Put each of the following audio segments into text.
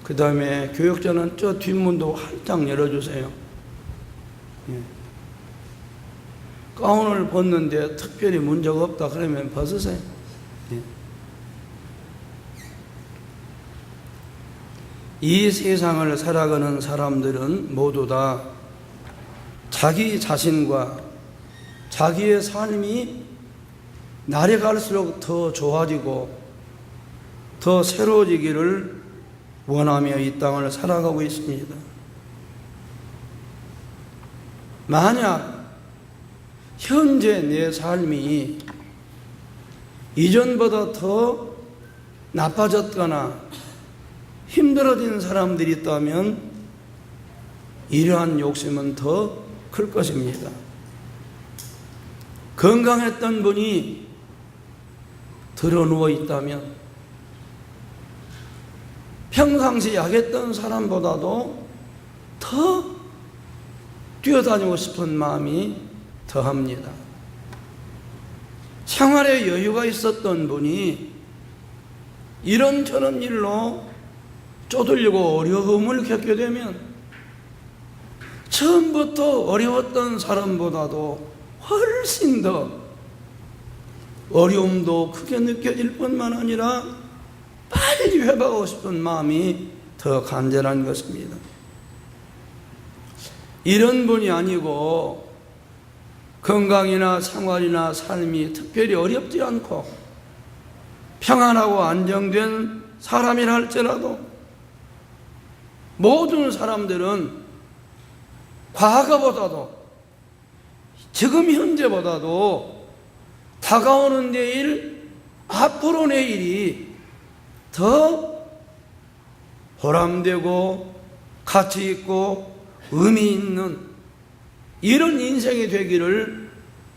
그 다음에 교역자는 저 뒷문도 활짝 열어주세요. 예. 가운을 벗는데 특별히 문제가 없다 그러면 벗으세요. 예. 이 세상을 살아가는 사람들은 모두 다 자기 자신과 자기의 삶이 날이 갈수록 더 좋아지고 더 새로워지기를 원하며 이 땅을 살아가고 있습니다. 만약 현재 내 삶이 이전보다 더 나빠졌거나 힘들어진 사람들이 있다면 이러한 욕심은 더 클 것입니다. 건강했던 분이 드러누워 있다면 평상시 약했던 사람보다도 더 뛰어다니고 싶은 마음이 더합니다. 생활에 여유가 있었던 분이 이런저런 일로 쪼들리고 어려움을 겪게 되면 처음부터 어려웠던 사람보다도 훨씬 더 어려움도 크게 느껴질 뿐만 아니라 빨리 회복하고 싶은 마음이 더 간절한 것입니다. 이런 분이 아니고 건강이나 생활이나 삶이 특별히 어렵지 않고 평안하고 안정된 사람이라 할지라도 모든 사람들은 과거보다도 지금 현재보다도 다가오는 내일, 앞으로 내일이 더 보람되고 가치 있고 의미 있는 이런 인생이 되기를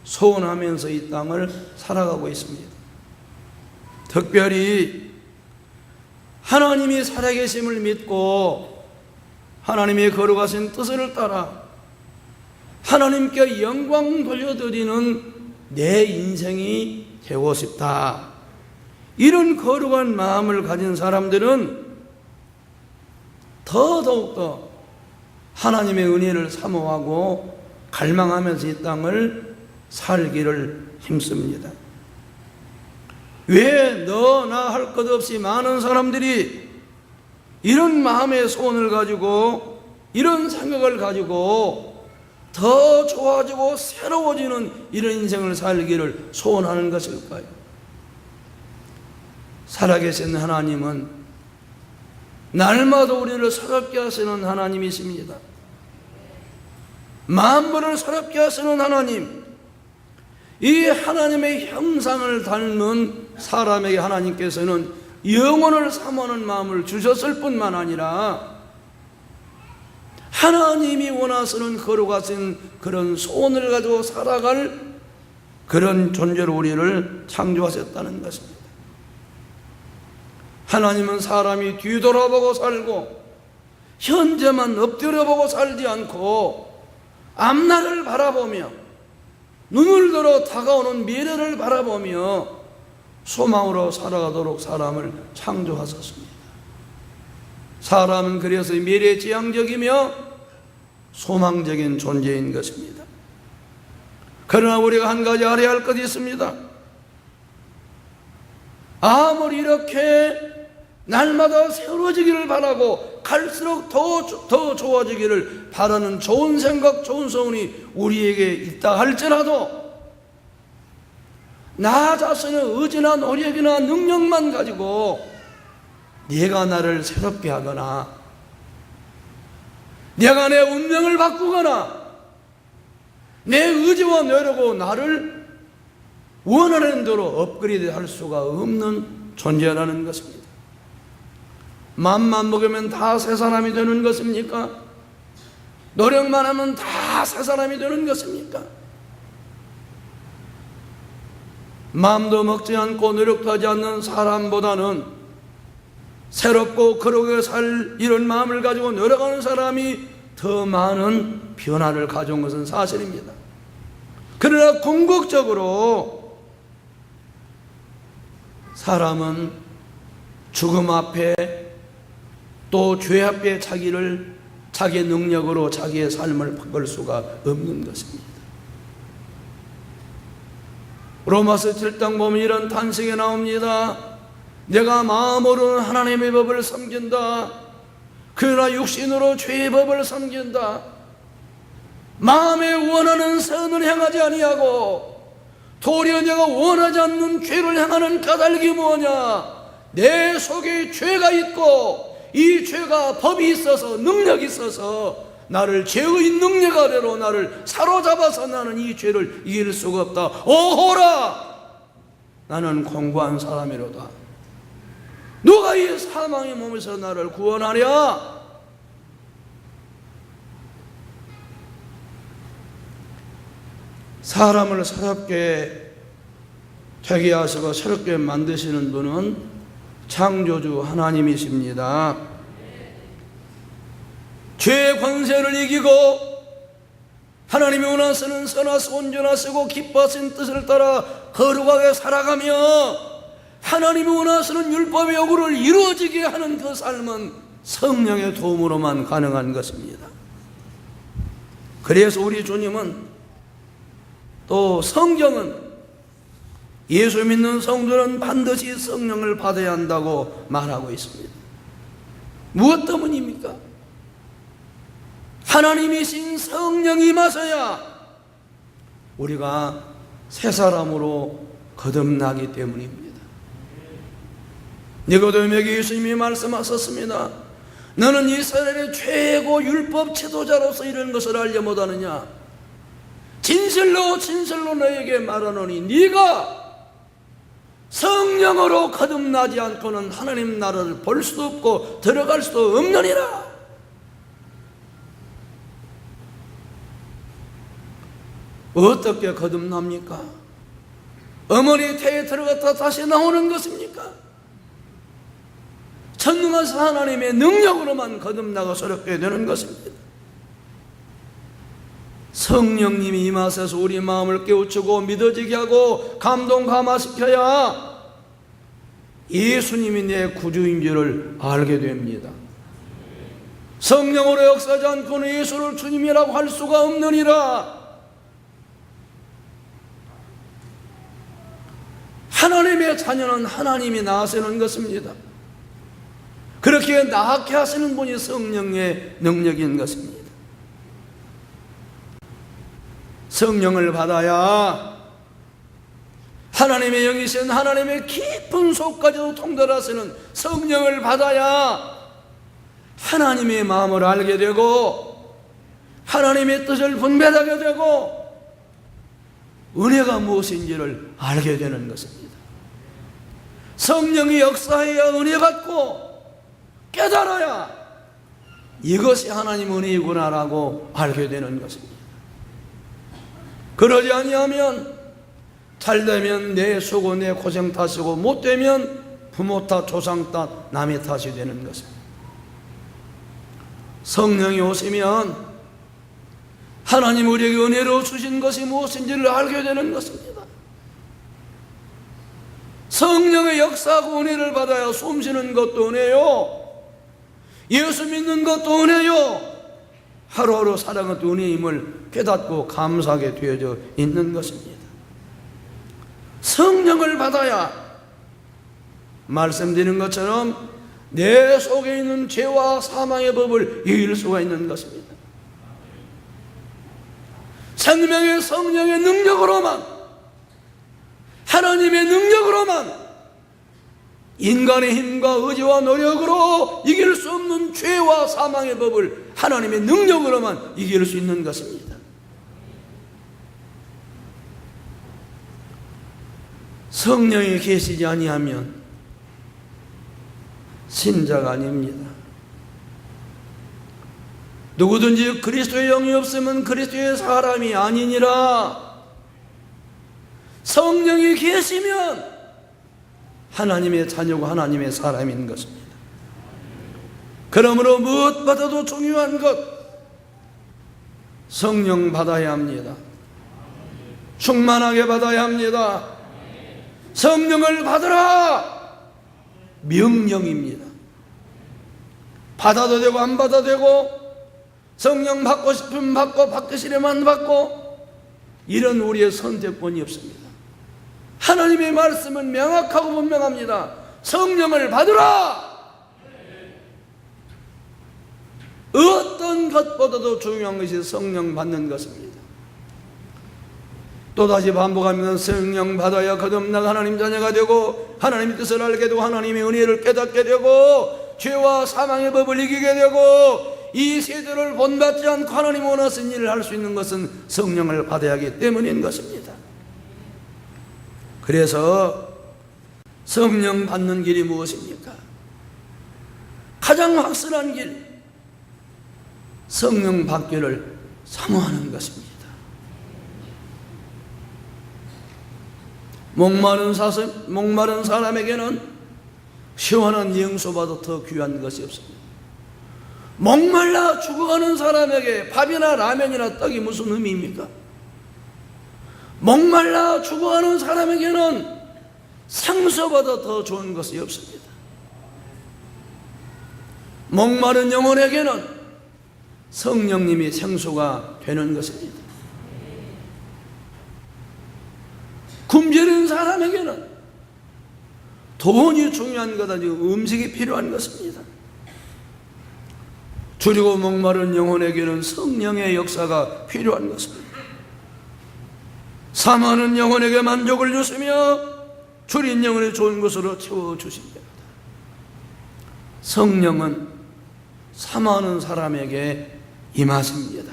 소원하면서 이 땅을 살아가고 있습니다. 특별히 하나님이 살아계심을 믿고 하나님의 거룩하신 뜻을 따라 하나님께 영광 돌려드리는 내 인생이 되고 싶다. 이런 거룩한 마음을 가진 사람들은 더더욱더 하나님의 은혜를 사모하고 갈망하면서 이 땅을 살기를 힘씁니다. 왜 너나 할 것 없이 많은 사람들이 이런 마음의 소원을 가지고 이런 생각을 가지고 더 좋아지고 새로워지는 이런 인생을 살기를 소원하는 것일까요? 살아계신 하나님은 날마다 우리를 새롭게 하시는 하나님이십니다. 만물을 새롭게 하시는 하나님, 이 하나님의 형상을 닮은 사람에게 하나님께서는 영혼을 사모하는 마음을 주셨을 뿐만 아니라 하나님이 원하시는 거룩하신 그런 소원을 가지고 살아갈 그런 존재로 우리를 창조하셨다는 것입니다. 하나님은 사람이 뒤돌아보고 살고 현재만 엎드려보고 살지 않고 앞날을 바라보며 눈을 들어 다가오는 미래를 바라보며 소망으로 살아가도록 사람을 창조하셨습니다. 사람은 그래서 미래지향적이며 소망적인 존재인 것입니다. 그러나 우리가 한 가지 알아야 할 것이 있습니다. 아무리 이렇게 날마다 새로워지기를 바라고 갈수록 더 좋아지기를 바라는 좋은 생각, 좋은 소원이 우리에게 있다 할지라도 나 자신의 의지나 노력이나 능력만 가지고 네가 나를 새롭게 하거나 내가 내 운명을 바꾸거나 내 의지와 노력으로 나를 원하는 대로 업그레이드 할 수가 없는 존재라는 것입니다. 맘만 먹으면 다 새 사람이 되는 것입니까? 노력만 하면 다 새 사람이 되는 것입니까? 마음도 먹지 않고 노력도 하지 않는 사람보다는 새롭고 거룩하게 살 이런 마음을 가지고 노력하는 사람이 더 많은 변화를 가져온 것은 사실입니다. 그러나 궁극적으로 사람은 죽음 앞에 또 죄 앞에 자기의 능력으로 자기의 삶을 바꿀 수가 없는 것입니다. 로마서 7장 보면 이런 탄식이 나옵니다. 내가 마음으로는 하나님의 법을 섬긴다. 그러나 육신으로 죄의 법을 섬긴다. 마음에 원하는 선을 행하지 아니하고 도리어 내가 원하지 않는 죄를 행하는 까닭이 뭐냐? 내 속에 죄가 있고 이 죄가 법이 있어서 능력이 있어서 나를 죄의 능력 아래로 나를 사로잡아서 나는 이 죄를 이길 수가 없다. 오호라! 나는 공고한 사람이로다. 누가 이 사망의 몸에서 나를 구원하랴? 사람을 새롭게 되게 하시고 새롭게 만드시는 분은 창조주 하나님이십니다. 죄의 권세를 이기고 하나님이 원하시는 선하시고 온전하시고 기뻐하신 뜻을 따라 거룩하게 살아가며 하나님이 원하시는 율법의 요구를 이루어지게 하는 그 삶은 성령의 도움으로만 가능한 것입니다. 그래서 우리 주님은 또 성경은 예수 믿는 성도는 반드시 성령을 받아야 한다고 말하고 있습니다. 무엇 때문입니까? 하나님이신 성령이 임하셔야 우리가 새 사람으로 거듭나기 때문입니다. 니고데모에게 예수님이 말씀하셨습니다. 너는 이스라엘의 최고 율법 지도자로서 이런 것을 알지 못하느냐? 진실로 진실로 너에게 말하노니 네가 성령으로 거듭나지 않고는 하나님 나라를 볼 수도 없고 들어갈 수도 없느니라. 어떻게 거듭납니까? 어머니 태에 들어갔다 다시 나오는 것입니까? 전능하신 하나님의 능력으로만 거듭나고 새롭게 되는 것입니다. 성령님이 임하셔서 우리 마음을 깨우치고 믿어지게 하고 감동 감화시켜야 예수님이 내 구주인 줄을 알게 됩니다. 성령으로 역사하지 않고는 예수를 주님이라고 할 수가 없느니라. 하나님의 자녀는 하나님이 낳으시는 것입니다. 그렇게 낳게 하시는 분이 성령의 능력인 것입니다. 성령을 받아야 하나님의 영이신 하나님의 깊은 속까지도 통달하시는 성령을 받아야 하나님의 마음을 알게 되고 하나님의 뜻을 분별하게 되고 은혜가 무엇인지를 알게 되는 것입니다. 성령이 역사해야 은혜 받고 깨달아야 이것이 하나님 은혜이구나라고 알게 되는 것입니다. 그러지 아니하면 잘되면 내 수고 내 고생 탓이고 못되면 부모 탓 조상 탓 남의 탓이 되는 것입니다. 성령이 오시면 하나님 우리에게 은혜로 주신 것이 무엇인지를 알게 되는 것입니다. 성령의 역사하고 은혜를 받아야 숨쉬는 것도 은혜요, 예수 믿는 것도 은혜요, 하루하루 살아가는 은혜임을 깨닫고 감사하게 되어져 있는 것입니다. 성령을 받아야 말씀드린 것처럼 내 속에 있는 죄와 사망의 법을 이길 수가 있는 것입니다. 생명의 성령의 능력으로만, 하나님의 능력으로만 인간의 힘과 의지와 노력으로 이길 수 없는 죄와 사망의 법을 하나님의 능력으로만 이길 수 있는 것입니다. 성령이 계시지 아니하면 신자가 아닙니다. 누구든지 그리스도의 영이 없으면 그리스도의 사람이 아니니라. 성령이 계시면 하나님의 자녀고 하나님의 사람인 것입니다. 그러므로 무엇보다도 중요한 것, 성령 받아야 합니다. 충만하게 받아야 합니다. 성령을 받으라! 명령입니다. 받아도 되고 안 받아도 되고, 성령 받고 싶으면 받고 받기 싫으면 받고, 이런 우리의 선택권이 없습니다. 하나님의 말씀은 명확하고 분명합니다. 성령을 받으라! 어떤 것보다도 중요한 것이 성령 받는 것입니다. 또다시 반복하면 성령 받아야 거듭나 하나님 자녀가 되고, 하나님의 뜻을 알게 되고, 하나님의 은혜를 깨닫게 되고, 죄와 사망의 법을 이기게 되고, 이 세대를 본받지 않고 하나님 원하신 일을 할 수 있는 것은 성령을 받아야 하기 때문인 것입니다. 그래서 성령 받는 길이 무엇입니까? 가장 확실한 길, 성령 받기를 사모하는 것입니다. 목마른 사람에게는 시원한 영수보다 더 귀한 것이 없습니다. 목말라 죽어가는 사람에게 밥이나 라면이나 떡이 무슨 의미입니까? 목말라 죽어가는 사람에게는 생수보다 더 좋은 것이 없습니다. 목마른 영혼에게는 성령님이 생수가 되는 것입니다. 굶주린 사람에게는 돈이 중요한 것 아니고 음식이 필요한 것입니다. 줄이고 목마른 영혼에게는 성령의 역사가 필요한 것입니다. 사모하는 영혼에게 만족을 주시며 줄인 영혼의 좋은 것으로 채워주십니다. 성령은 사모하는 사람에게 임하십니다.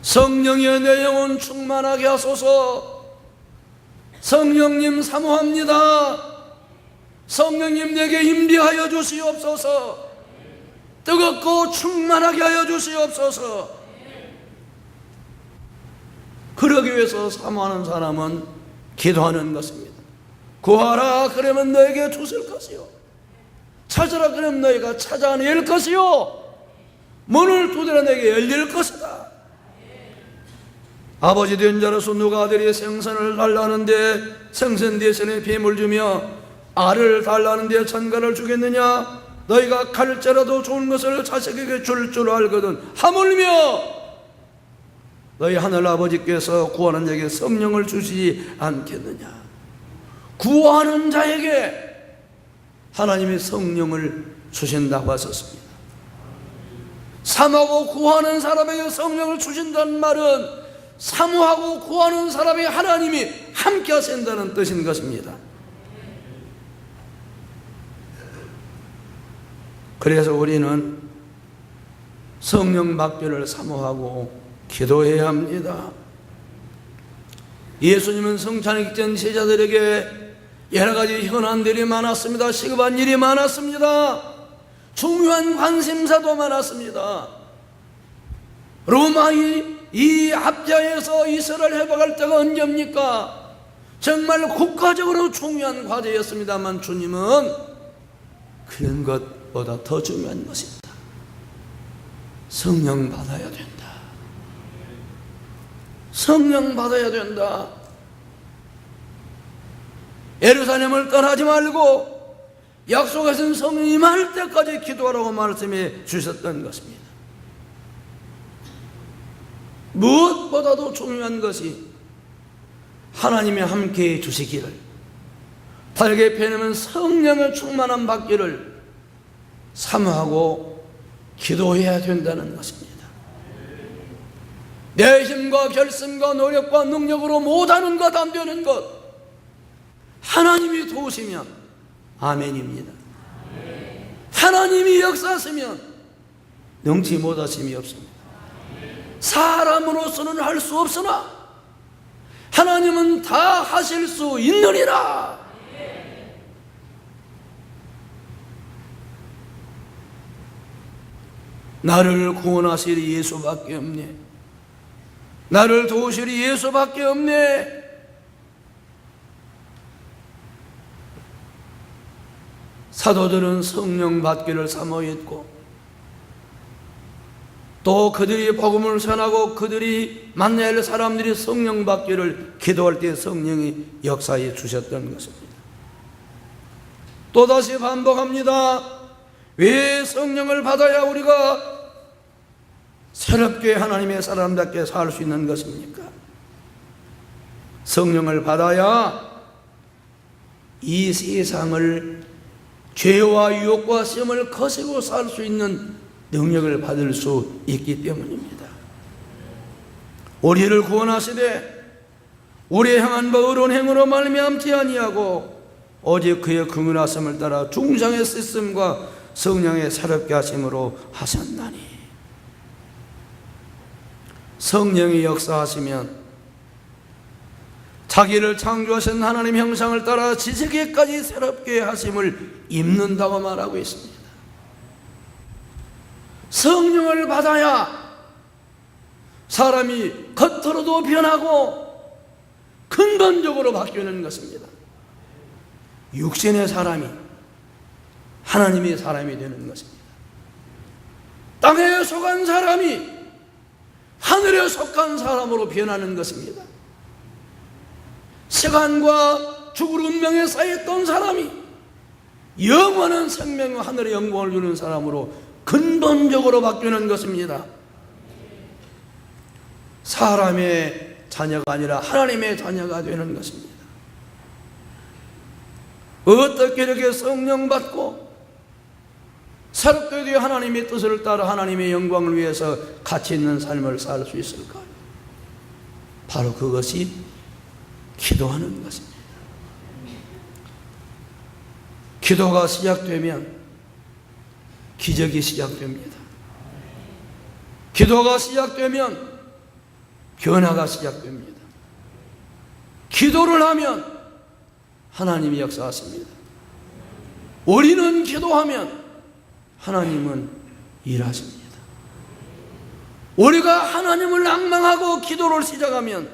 성령의 내 영혼 충만하게 하소서. 성령님 사모합니다. 성령님 내게 임재하여 주시옵소서. 뜨겁고 충만하게 하여 주시옵소서. 그러기 위해서 사모하는 사람은 기도하는 것입니다. 구하라 그러면 너에게 주실 것이요, 찾으라 그러면 너희가 찾아낼 것이요, 문을 두드려 내게 열릴 것이다. 아버지 된 자로서 누가 아들이 생선을 달라는데 생선 대신에 뱀을 주며 알을 달라는데 전갈을 주겠느냐? 너희가 갈지라도 좋은 것을 자식에게 줄 줄 알거든 하물며 너희 하늘 아버지께서 구하는 자에게 성령을 주시지 않겠느냐? 구하는 자에게 하나님이 성령을 주신다고 하셨습니다. 사모하고 구하는 사람에게 성령을 주신다는 말은 사모하고 구하는 사람에게 하나님이 함께 하신다는 뜻인 것입니다. 그래서 우리는 성령 받기를 사모하고 기도해야 합니다. 예수님은 성찬하기 전 제자들에게 여러 가지 현안들이 많았습니다. 시급한 일이 많았습니다. 중요한 관심사도 많았습니다. 로마의 이 압제에서 이스라엘 회복할 때가 언제입니까? 정말 국가적으로 중요한 과제였습니다만 주님은 그런 것보다 더 중요한 것입니다. 성령 받아야 된다. 성령 받아야 된다. 예루살렘을 떠나지 말고 약속하신 성령이 임할 때까지 기도하라고 말씀해 주셨던 것입니다. 무엇보다도 중요한 것이 하나님이 함께해 주시기를, 달게 펴내면 성령의 충만함 받기를 사모하고 기도해야 된다는 것입니다. 내 힘과 결심과 노력과 능력으로 못하는 것, 안 되는 것, 하나님이 도우시면 아멘입니다. 하나님이 역사하시면 능치 못하심이 없습니다. 사람으로서는 할 수 없으나 하나님은 다 하실 수 있느니라. 나를 구원하실 예수밖에 없네. 나를 도우실 예수밖에 없네. 사도들은 성령 받기를 사모했고, 또 그들이 복음을 전하고 그들이 만나야 할 사람들이 성령 받기를 기도할 때 성령이 역사해 주셨던 것입니다. 또다시 반복합니다. 왜 성령을 받아야 우리가 새롭게 하나님의 사람답게 살 수 있는 것입니까? 성령을 받아야 이 세상을 죄와 유혹과 시험을 거스고 살 수 있는 능력을 받을 수 있기 때문입니다. 우리를 구원하시되 우리의 향한 바 의로운 행으로 말미암지 아니하고 오직 그의 긍휼하심을 따라 중상의 쓰심과 성령의 새롭게 하심으로 하셨나니. 성령이 역사하시면 자기를 창조하신 하나님 형상을 따라 지식에까지 새롭게 하심을 입는다고 말하고 있습니다. 성령을 받아야 사람이 겉으로도 변하고 근본적으로 바뀌는 것입니다. 육신의 사람이 하나님의 사람이 되는 것입니다. 땅에 속한 사람이 하늘에 속한 사람으로 변하는 것입니다. 세간과 죽을 운명에 쌓였던 사람이 영원한 생명과 하늘의 영광을 누리는 사람으로 근본적으로 바뀌는 것입니다. 사람의 자녀가 아니라 하나님의 자녀가 되는 것입니다. 어떻게 이렇게 성령 받고 새롭게 되어 하나님의 뜻을 따라 하나님의 영광을 위해서 가치 있는 삶을 살 수 있을까요? 바로 그것이 기도하는 것입니다. 기도가 시작되면 기적이 시작됩니다. 기도가 시작되면 변화가 시작됩니다. 기도를 하면 하나님이 역사하십니다. 우리는 기도하면 하나님은 일하십니다. 우리가 하나님을 앙망하고 기도를 시작하면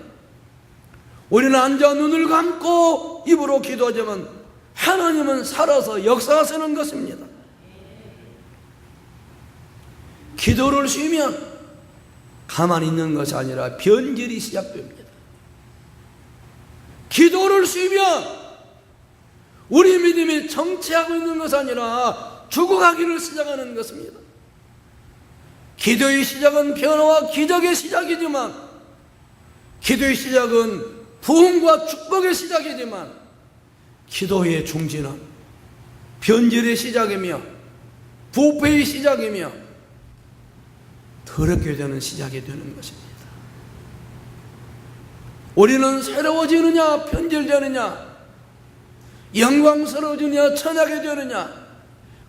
우리는 앉아 눈을 감고 입으로 기도하지만 하나님은 살아서 역사하시는 것입니다. 기도를 쉬면 가만히 있는 것이 아니라 변질이 시작됩니다. 기도를 쉬면 우리 믿음이 정체하고 있는 것이 아니라 죽어가기를 시작하는 것입니다. 기도의 시작은 변화와 기적의 시작이지만, 기도의 시작은 부흥과 축복의 시작이지만, 기도의 중지는 변질의 시작이며 부패의 시작이며 더럽게 되는 시작이 되는 것입니다. 우리는 새로워지느냐 변질되느냐, 영광스러워지느냐 천하게 되느냐,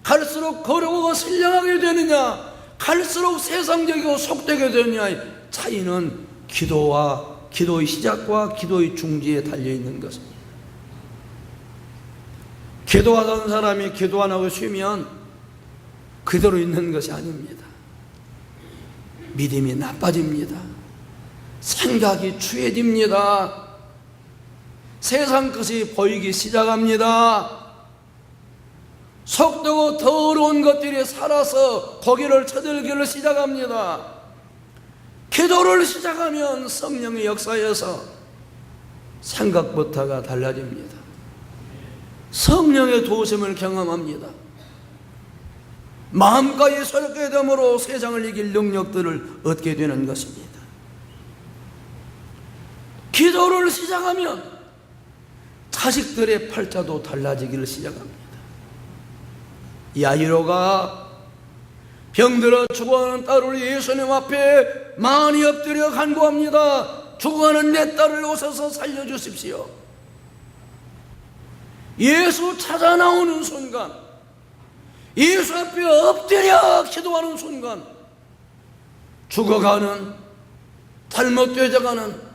갈수록 거룩하고 신령하게 되느냐, 갈수록 세상적이고 속되게 되느냐의 차이는 기도의 시작과 기도의 중지에 달려있는 것입니다. 기도하던 사람이 기도 안 하고 쉬면 그대로 있는 것이 아닙니다. 믿음이 나빠집니다. 생각이 추해집니다. 세상 것이 보이기 시작합니다. 속되고 더러운 것들이 살아서 고개를 쳐들기를 시작합니다. 기도를 시작하면 성령의 역사에서 생각부터가 달라집니다. 성령의 도우심을 경험합니다. 마음까지 새롭게 됨으로 세상을 이길 능력들을 얻게 되는 것입니다. 기도를 시작하면 자식들의 팔자도 달라지기를 시작합니다. 야이로가 병들어 죽어가는 딸을 예수님 앞에 많이 엎드려 간구합니다. 죽어가는 내 딸을 오셔서 살려주십시오. 예수 찾아 나오는 순간, 예수 앞에 엎드려 기도하는 순간, 죽어가는, 잘못되어가는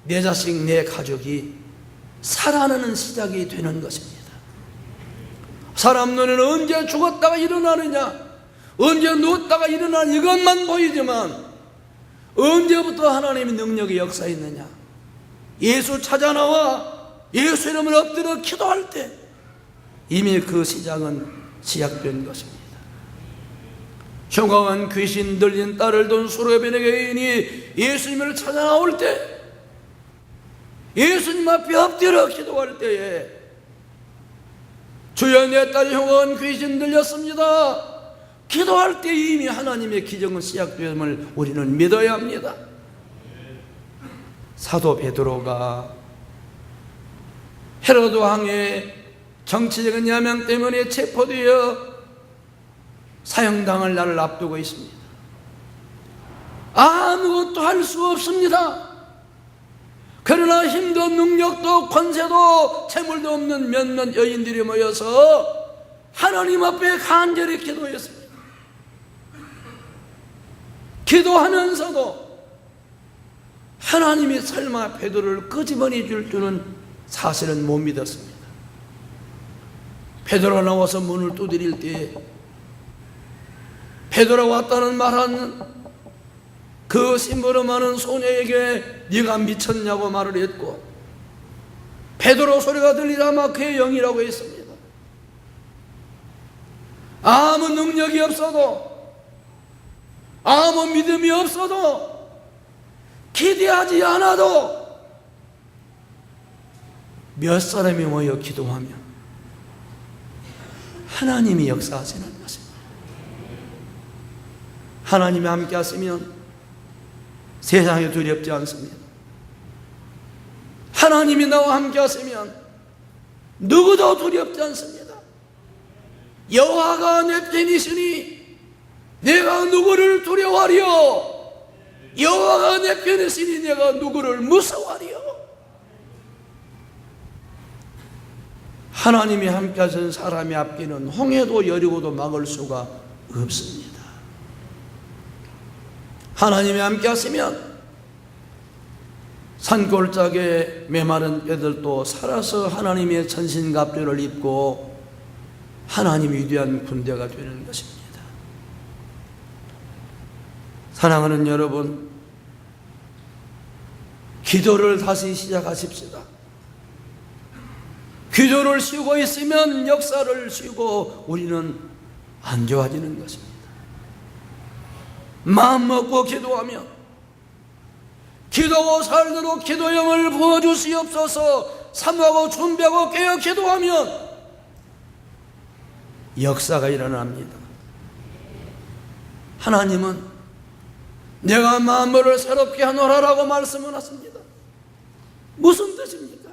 내 자식, 내 가족이 살아나는 시작이 되는 것입니다. 사람 눈에는 언제 죽었다가 일어나느냐, 언제 누웠다가 일어나는 이것만 보이지만 언제부터 하나님의 능력이 역사했느냐, 예수 찾아 나와 예수 이름을 엎드려 기도할 때 이미 그 시작은 시작된 것입니다. 형광한 귀신 들린 딸을 둔 수레비의 여인이 예수님을 찾아 나올 때, 예수님 앞에 엎드려 기도할 때에 주여 내 딸 형은 귀신 들렸습니다. 기도할 때 이미 하나님의 기적은 시작됨을 우리는 믿어야 합니다. 사도 베드로가 헤로드 왕의 정치적인 야망 때문에 체포되어 사형당할 날을 앞두고 있습니다. 아무것도 할 수 없습니다. 그러나 힘도 능력도 권세도 재물도 없는 몇몇 여인들이 모여서 하나님 앞에 간절히 기도했습니다. 기도하면서도 하나님이 설마 베드로를 끄집어내 줄 줄은 사실은 못 믿었습니다. 베드로가 나와서 문을 두드릴 때 베드로가 왔다는 말하는 그 심부름하는 소녀에게 네가 미쳤냐고 말을 했고, 베드로 소리가 들리다마 그의 영이라고 했습니다. 아무 능력이 없어도, 아무 믿음이 없어도, 기대하지 않아도 몇 사람이 모여 기도하면 하나님이 역사하시는 것입니다. 하나님이 함께 하시면 세상에 두렵지 않습니다. 하나님이 나와 함께 하시면 누구도 두렵지 않습니다. 여호와가 내 편이시니 내가 누구를 두려워하리요? 여호와가 내 편이시니 내가 누구를 무서워하리요? 하나님이 함께 하신 사람의 앞길은 홍해도 여리고도 막을 수가 없습니다. 하나님이 함께 하시면 산골짜기에 메마른 뼈들도 살아서 하나님의 천신갑주를 입고 하나님의 위대한 군대가 되는 것입니다. 사랑하는 여러분, 기도를 다시 시작하십시다. 기도를 쉬고 있으면 역사를 쉬고 우리는 안 좋아지는 것입니다. 마음 먹고 기도하며 기도하고 살도록 기도형을 부어주시옵소서. 사모하고 준비하고 깨어 기도하면 역사가 일어납니다. 하나님은 내가 만물을 새롭게 하노라라고 말씀을 하십니다. 무슨 뜻입니까?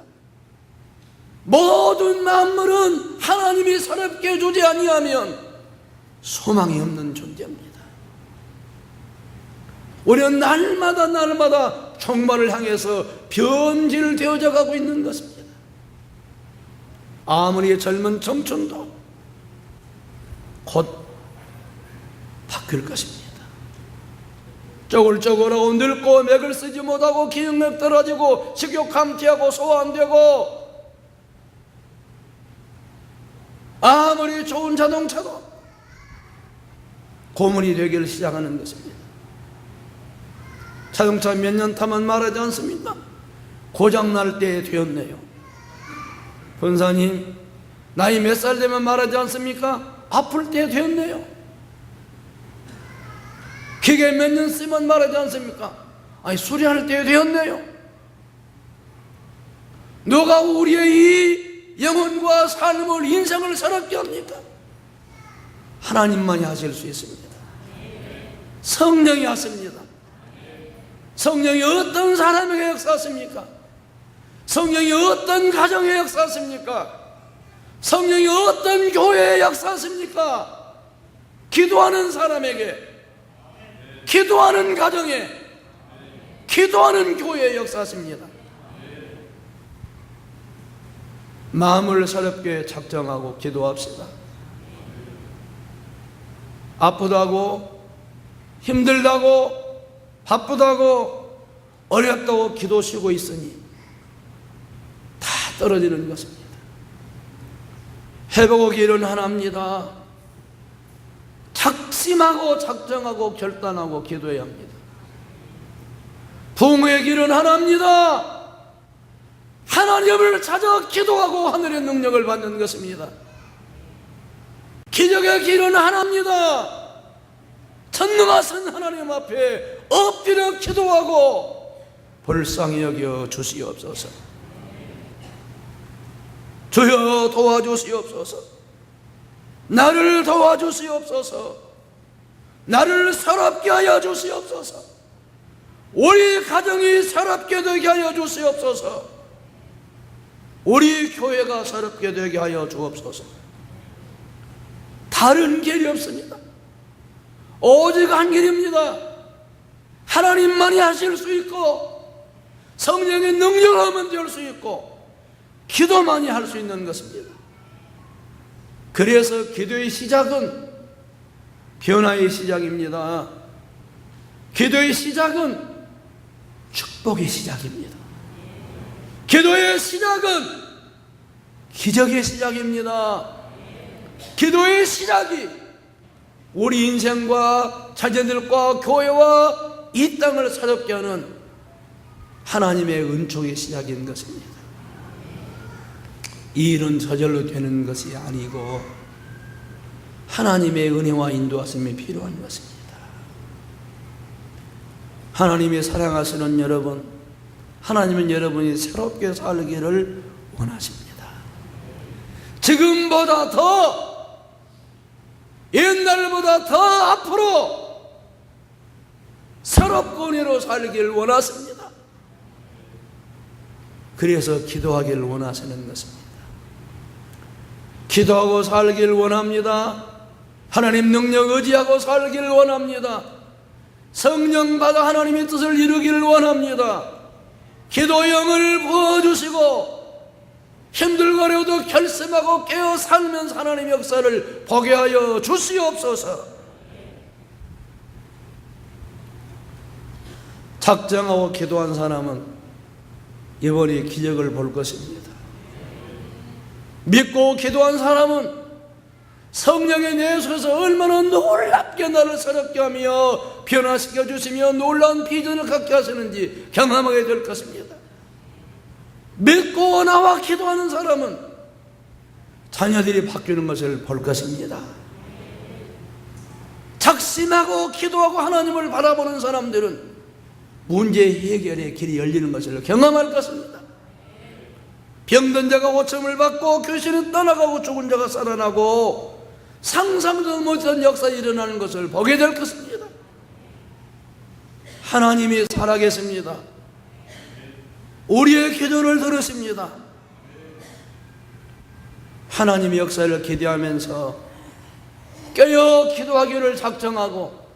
모든 만물은 하나님이 새롭게 해주지 아니하면 소망이 없는 존재입니다. 우리는 날마다 종말을 향해서 변질되어져 가고 있는 것입니다. 아무리 젊은 청춘도 곧 바뀔 것입니다. 쪼글쪼글하고 늙고 맥을 쓰지 못하고 기억력 떨어지고 식욕 감퇴하고 소화 안 되고, 아무리 좋은 자동차도 고문이 되기를 시작하는 것입니다. 자동차 몇 년 타면 말하지 않습니까? 고장날 때 되었네요. 권사님, 나이 몇 살 되면 말하지 않습니까? 아플 때 되었네요. 기계 몇 년 쓰면 말하지 않습니까? 아니, 수리할 때 되었네요. 누가 우리의 이 영혼과 삶을, 인생을 새롭게 합니까? 하나님만이 하실 수 있습니다. 성령이 하십니다. 성령이 어떤 사람에게 역사하십니까? 성령이 어떤 가정에 역사하십니까? 성령이 어떤 교회에 역사하십니까? 기도하는 사람에게, 기도하는 가정에, 기도하는 교회에 역사하십니다. 마음을 새롭게 작정하고 기도합시다. 아프다고, 힘들다고, 바쁘다고, 어렵다고 기도 쉬고 있으니 다 떨어지는 것입니다. 회복의 길은 하나입니다. 작심하고 작정하고 결단하고 기도해야 합니다. 부흥의 길은 하나입니다. 하나님을 찾아 기도하고 하늘의 능력을 받는 것입니다. 기적의 길은 하나입니다. 전능하신 하나님 앞에 엎드려 기도하고 불쌍히 여겨 주시옵소서. 주여 도와주시옵소서. 나를 도와주시옵소서. 나를 새롭게 하여 주시옵소서. 우리 가정이 새롭게 되게 하여 주시옵소서. 우리 교회가 새롭게 되게 하여 주옵소서. 다른 길이 없습니다. 오직 한 길입니다. 하나님만이 하실 수 있고 성령의 능력으로만 될 수 있고 기도만이 할 수 있는 것입니다. 그래서 기도의 시작은 변화의 시작입니다. 기도의 시작은 축복의 시작입니다. 기도의 시작은 기적의 시작입니다. 기도의 시작이 우리 인생과 자녀들과 교회와 이 땅을 새롭게 하는 하나님의 은총의 시작인 것입니다. 이 일은 저절로 되는 것이 아니고 하나님의 은혜와 인도하심이 필요한 것입니다. 하나님이 사랑하시는 여러분, 하나님은 여러분이 새롭게 살기를 원하십니다. 지금보다 더, 옛날보다 더 앞으로 새롭고 은혜로 살기를 원하십니다. 그래서 기도하기를 원하시는 것입니다. 기도하고 살기를 원합니다. 하나님 능력 의지하고 살기를 원합니다. 성령 받아 하나님의 뜻을 이루기를 원합니다. 기도의 영을 부어주시고 힘들거려도 결심하고 깨어 살면서 하나님의 역사를 보게 하여 주시옵소서. 작정하고 기도한 사람은 이번에 기적을 볼 것입니다. 믿고 기도한 사람은 성령의 내수에서 얼마나 놀랍게 나를 새롭게 하며 변화시켜 주시며 놀라운 비전을 갖게 하시는지 경험하게 될 것입니다. 믿고 나와 기도하는 사람은 자녀들이 바뀌는 것을 볼 것입니다. 작심하고 기도하고 하나님을 바라보는 사람들은 문제 해결의 길이 열리는 것을 경험할 것입니다. 병든 자가 고침을 받고 귀신이 떠나가고 죽은 자가 살아나고 상상도 못한 역사가 일어나는 것을 보게 될 것입니다. 하나님이 살아계십니다. 우리의 기도를 들으십니다. 하나님의 역사를 기대하면서 깨어 기도하기를 작정하고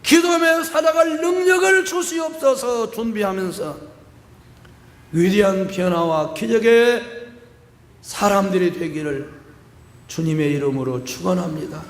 기도하며 살아갈 능력을 주시옵소서 준비하면서 위대한 변화와 기적의 사람들이 되기를 주님의 이름으로 축원합니다.